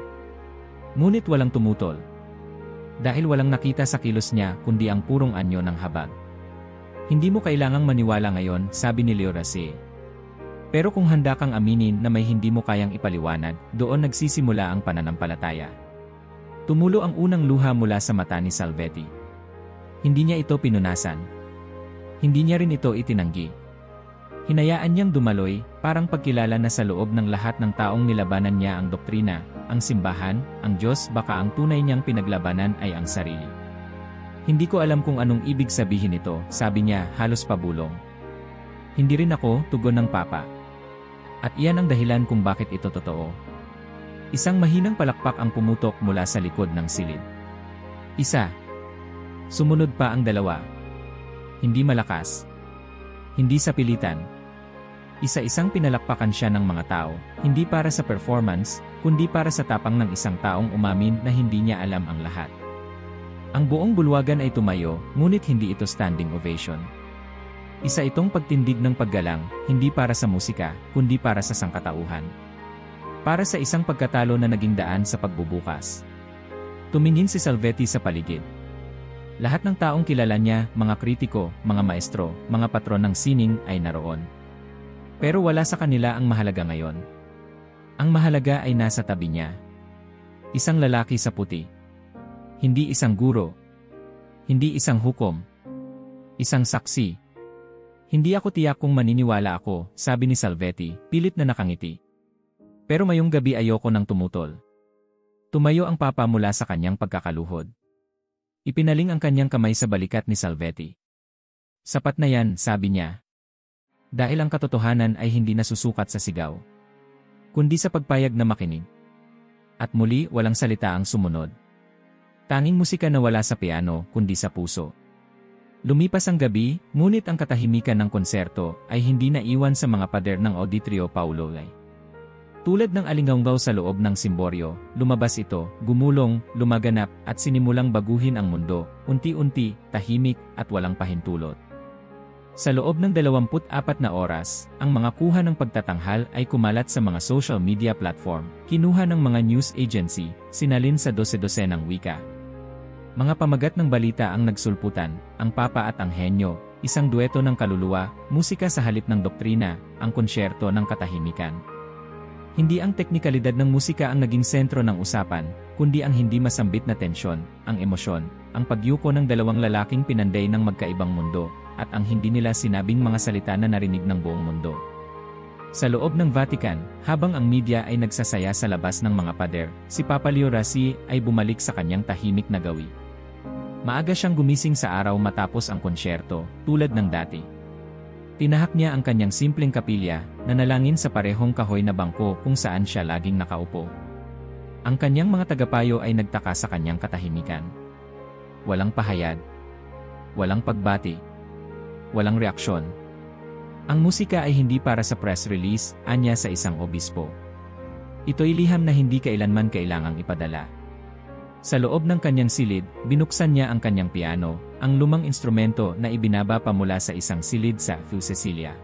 Ngunit walang tumutol. Dahil walang nakita sa kilos niya kundi ang purong anyo ng habag. Hindi mo kailangang maniwala ngayon, sabi ni Leo Rase. Pero kung handa kang aminin na may hindi mo kayang ipaliwanag, doon nagsisimula ang pananampalataya. Tumulo ang unang luha mula sa mata ni Salvetti. Hindi niya ito pinunasan. Hindi niya rin ito itinanggi. Hinayaan niyang dumaloy, parang pagkilala na sa loob ng lahat ng taong nilabanan niya ang doktrina, ang simbahan, ang Diyos, baka ang tunay niyang pinaglabanan ay ang sarili. Hindi ko alam kung anong ibig sabihin ito, sabi niya, halos pabulong. Hindi rin ako, tugon ng Papa. At iyan ang dahilan kung bakit ito totoo. Isang mahinang palakpak ang pumutok mula sa likod ng silid. Isa. Sumunod pa ang dalawa. Hindi malakas. Hindi sa pilitan. Isa-isang pinalakpakan siya ng mga tao, hindi para sa performance, kundi para sa tapang ng isang taong umamin na hindi niya alam ang lahat. Ang buong bulwagan ay tumayo, ngunit hindi ito standing ovation. Isa itong pagtindig ng paggalang, hindi para sa musika, kundi para sa sangkatauhan. Para sa isang pagkatalo na naging daan sa pagbubukas. Tumingin si Salvetti sa paligid. Lahat ng taong kilala niya, mga kritiko, mga maestro, mga patron ng sining ay naroon. Pero wala sa kanila ang mahalaga ngayon. Ang mahalaga ay nasa tabi niya. Isang lalaki sa puti. Hindi isang guro. Hindi isang hukom. Isang saksi. Hindi ako tiyak kung maniniwala ako, sabi ni Salvetti, pilit na nakangiti. Pero mayong gabi ayoko nang tumutol. Tumayo ang Papa mula sa kanyang pagkakaluhod. Ipinaling ang kanyang kamay sa balikat ni Salvetti. Sapat na yan, sabi niya. Dahil ang katotohanan ay hindi nasusukat sa sigaw, kundi sa pagpayag na makinig. At muli, walang salita ang sumunod. Tanging musika na wala sa piano, kundi sa puso. Lumipas ang gabi, ngunit ang katahimikan ng konserto ay hindi naiwan sa mga pader ng Auditorio Paulo Lay. Tulad ng alinggaw sa loob ng simboryo, lumabas ito, gumulong, lumaganap, at sinimulang baguhin ang mundo, unti-unti, tahimik, at walang pahintulot. Sa loob ng 24 na oras, ang mga kuha ng pagtatanghal ay kumalat sa mga social media platform, kinuha ng mga news agency, sinalin sa dose-dose ng wika. Mga pamagat ng balita ang nagsulputan, ang Papa at ang Henyo, isang dueto ng kaluluwa, musika sa halip ng doktrina, ang konsyerto ng katahimikan. Hindi ang teknikalidad ng musika ang naging sentro ng usapan, kundi ang hindi masambit na tensyon, ang emosyon, ang pagyuko ng dalawang lalaking pinanday ng magkaibang mundo, at ang hindi nila sinabing mga salita na narinig ng buong mundo. Sa loob ng Vatican, habang ang media ay nagsasaya sa labas ng mga pader, si Papa Leo Rassi ay bumalik sa kanyang tahimik na gawi. Maaga siyang gumising sa araw matapos ang konsyerto, tulad ng dati. Tinahak niya ang kanyang simpleng kapilya, nanalangin sa parehong kahoy na bangko kung saan siya laging nakaupo. Ang kanyang mga tagapayo ay nagtaka sa kanyang katahimikan. Walang pahayag. Walang pagbati. Walang reaksyon. Ang musika ay hindi para sa press release, anya sa isang obispo. Ito'y liham na hindi kailanman kailangang ipadala. Sa loob ng kanyang silid, binuksan niya ang kanyang piano, ang lumang instrumento na ibinaba pa mula sa isang silid sa Fu Cecilia.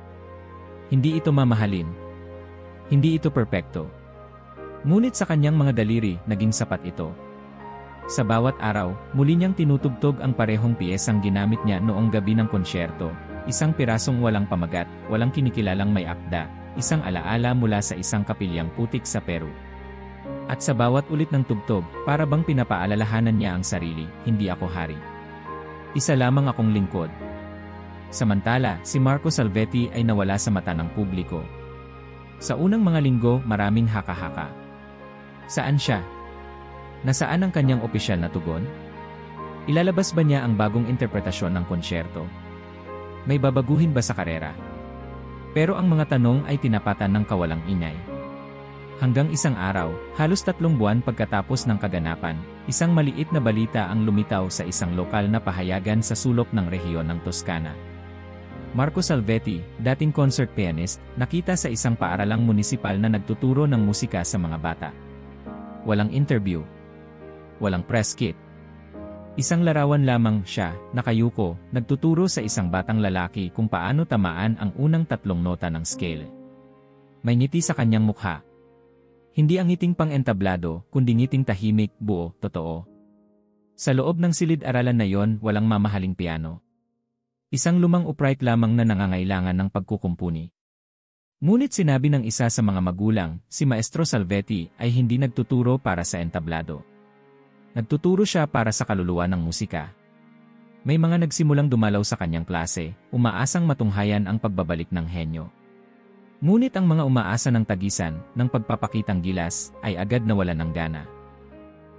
Hindi ito mamahalin. Hindi ito perpekto. Ngunit sa kanyang mga daliri, naging sapat ito. Sa bawat araw, muli niyang tinutugtog ang parehong piyesang ginamit niya noong gabi ng konsyerto, isang pirasong walang pamagat, walang kinikilalang may akda, isang alaala mula sa isang kapilyang putik sa Peru. At sa bawat ulit ng tugtog, para bang pinapaalalahanan niya ang sarili, hindi ako hari. Isa lamang akong lingkod. Samantala, si Marco Salvetti ay nawala sa mata ng publiko. Sa unang mga linggo, maraming haka-haka. Saan siya? Nasaan ang kanyang opisyal na tugon? Ilalabas ba niya ang bagong interpretasyon ng konsyerto? May babaguhin ba sa karera? Pero ang mga tanong ay tinapatan ng kawalang ingay. Hanggang isang araw, halos 3 buwan pagkatapos ng kaganapan, isang maliit na balita ang lumitaw sa isang lokal na pahayagan sa sulok ng rehiyon ng Toscana. Marco Salvetti, dating concert pianist, nakita sa isang paaralang munisipal na nagtuturo ng musika sa mga bata. Walang interview. Walang press kit. Isang larawan lamang siya, nakayuko, nagtuturo sa isang batang lalaki kung paano tamaan ang unang 3 nota ng scale. May ngiti sa kanyang mukha. Hindi ang ngiting pang-entablado, kundi ngiting tahimik, buo, totoo. Sa loob ng silid-aralan na yon, walang mamahaling piano. Isang lumang upright lamang na nangangailangan ng pagkukumpuni. Ngunit sinabi ng isa sa mga magulang, si Maestro Salvetti ay hindi nagtuturo para sa entablado. Nagtuturo siya para sa kaluluwa ng musika. May mga nagsimulang dumalaw sa kanyang klase, umaasang matunghayan ang pagbabalik ng henyo. Ngunit ang mga umaasa ng tagisan, ng pagpapakitang gilas, ay agad nawalan ng gana.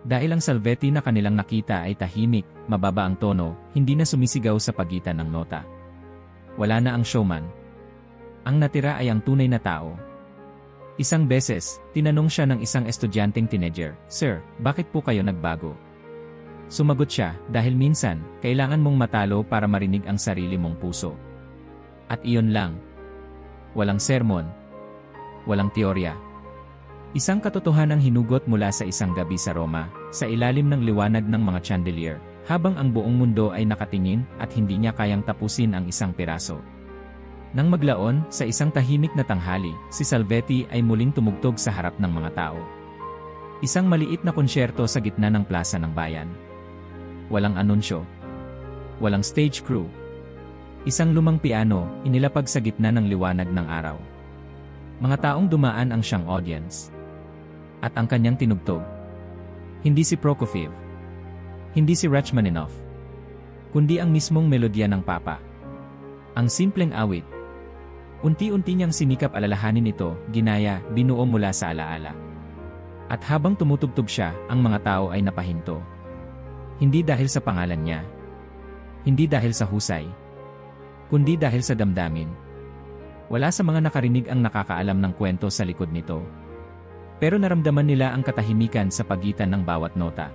Dahil ang Salvetti na kanilang nakita ay tahimik, mababa ang tono, hindi na sumisigaw sa pagitan ng nota. Wala na ang showman. Ang natira ay ang tunay na tao. Isang beses, tinanong siya ng isang estudyanteng teenager, "Sir, bakit po kayo nagbago?" Sumagot siya, "Dahil minsan, kailangan mong matalo para marinig ang sarili mong puso." At iyon lang. Walang sermon. Walang teorya. Isang katotohanang hinugot mula sa isang gabi sa Roma, sa ilalim ng liwanag ng mga chandelier, habang ang buong mundo ay nakatingin at hindi niya kayang tapusin ang isang piraso. Nang maglaon, sa isang tahimik na tanghali, si Salvetti ay muling tumugtog sa harap ng mga tao. Isang maliit na konsyerto sa gitna ng plaza ng bayan. Walang anunsyo. Walang stage crew. Isang lumang piano, inilapag sa gitna ng liwanag ng araw. Mga taong dumaan ang siyang audience. At ang kanyang tinugtog. Hindi si Prokofiev. Hindi si Rachmaninoff. Kundi ang mismong melodya ng Papa. Ang simpleng awit. Unti-unti niyang sinikap alalahanin ito, ginaya, binuo mula sa alaala. At habang tumutugtog siya, ang mga tao ay napahinto. Hindi dahil sa pangalan niya. Hindi dahil sa husay. Kundi dahil sa damdamin. Wala sa mga nakarinig ang nakakaalam ng kwento sa likod nito. Pero naramdaman nila ang katahimikan sa pagitan ng bawat nota.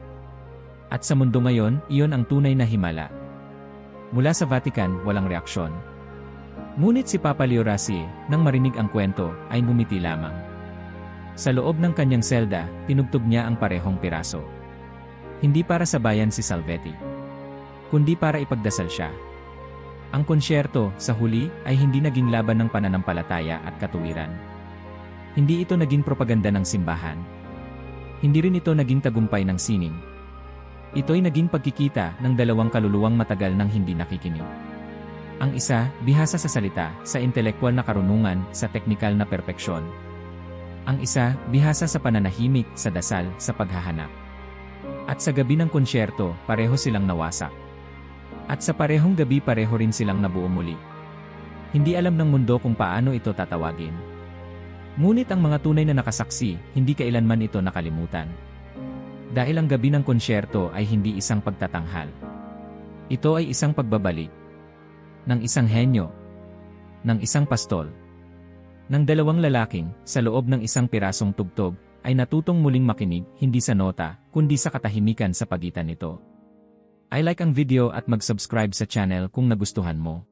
At sa mundo ngayon, iyon ang tunay na himala. Mula sa Vatican, walang reaksyon. Ngunit si Papa Leo Rassi, nang marinig ang kwento, ay ngumiti lamang. Sa loob ng kanyang selda, tinugtog niya ang parehong piraso. Hindi para sa bayan si Salvetti, kundi para ipagdasal siya. Ang konsyerto, sa huli, ay hindi naging laban ng pananampalataya at katuwiran. Hindi ito naging propaganda ng simbahan. Hindi rin ito naging tagumpay ng sining. Ito'y naging pagkikita ng dalawang kaluluwang matagal nang hindi nakikinig. Ang isa, bihasa sa salita, sa intelektual na karunungan, sa teknikal na perpeksyon. Ang isa, bihasa sa pananahimik, sa dasal, sa paghahanap. At sa gabi ng konsyerto, pareho silang nawasak. At sa parehong gabi pareho rin silang nabuo muli. Hindi alam ng mundo kung paano ito tatawagin. Ngunit ang mga tunay na nakasaksi, hindi kailanman ito nakalimutan. Dahil ang gabi ng konsyerto ay hindi isang pagtatanghal. Ito ay isang pagbabalik. Ng isang henyo. Ng isang pastol. Ng dalawang lalaking, sa loob ng isang pirasong tugtog, ay natutong muling makinig, hindi sa nota, kundi sa katahimikan sa pagitan nito. I like ang video at mag-subscribe sa channel kung nagustuhan mo.